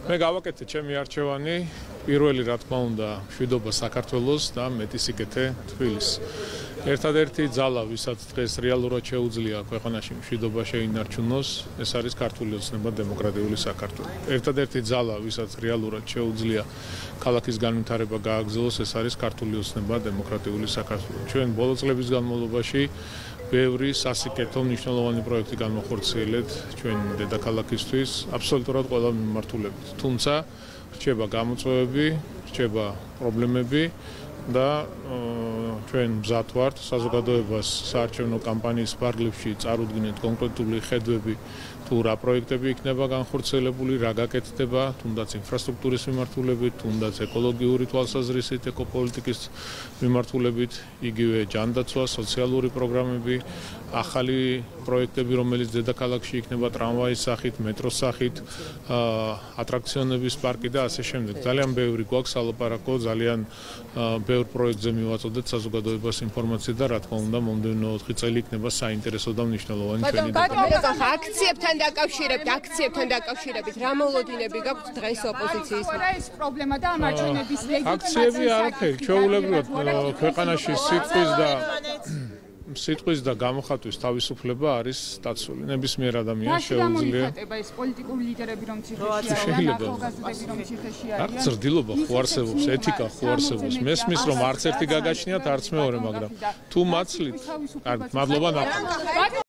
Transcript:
მე გავაკეთე ჩემი არჩევანი, პირველი რა თქმა უნდა, მშვიდობა საქართველოს და მეტი სიკეთე თბილისს. ერთადერთი ძალა, ვისაც დღეს რეალურად შეუძლია ქვეყანაში მშვიდობა შეინარჩუნოს, ეს არის ქართული ოცნება დემოკრატიული საქართველო. ერთადერთი ძალა, ვისაც რეალურად შეუძლია ქალაქის განვითარება გააგრძელოს, ეს არის ქართული ოცნება დემოკრატიული საქართველო. ჩვენ ბოლო წლების განმავლობაში ბევრი სასიკეთო მნიშვნელოვანი პროექტი განმახორციელეთ ჩვენ დედაქალაქისთვის, აბსოლუტურად ყველა მიმართულებით. თუმცა რჩება გამოწვევები, რჩება პრობლემები და ჩვენ მზად ვართ საზოგადოებას საარჩევნო კამპანიის ფარგლებში წარუდგინეთ კონკრეტული ხედვები თუ რა პროექტები იქნება განხორციელებული, რა გაკეთდება, თუნდაც ინფრასტრუქტურის მიმართულებით, თუნდაც ეკოლოგიური თვალსაზრისით, ეკოპოლიტიკის მიმართულებით, იგივე ჯანდაცვა, სოციალური პროგრამები, ახალი პროექტები, რომელიც დედაქალაქში იქნება ტრამვაის სახით, მეტროს სახით, ატრაქციონების პარკი და ასე შემდეგ. ძალიან ბევრი გვაქვს ალაპარაკო, ძალიან ბევრ პროექტზე მივაწოდეთ საზოგადოებას ინფორმაცია და რა თქმა უნდა მომდევნო 4 წელი იქნება საინტერესო და მნიშვნელოვანი ჩვენი აქციებთან დაკავშირებით რა მოლოდინები გაქვთ დღეს ოპოზიციის? ეს პრობლემა და ამაჩვენების ლეგიტიმაციის აქციები არაფერი, ჩვეულებრივად ქვეყანაში სიტყვის და გამოხატვის თავისუფლება არის დაცული. ნებისმიერ ადამიანს შეუძლია. ეს პოლიტიკური ლიდერები რომ ციხეში არიან, ახალგაზრდები რომ ციხეში არიან. წერდილობა ხო არსებობს, ეთიკა ხო არსებობს. მესმის რომ არც ერთი გაგაჩნიათ, არც მეორე, მაგრამ თუ მაცლით, მადლობა ნაყოფ.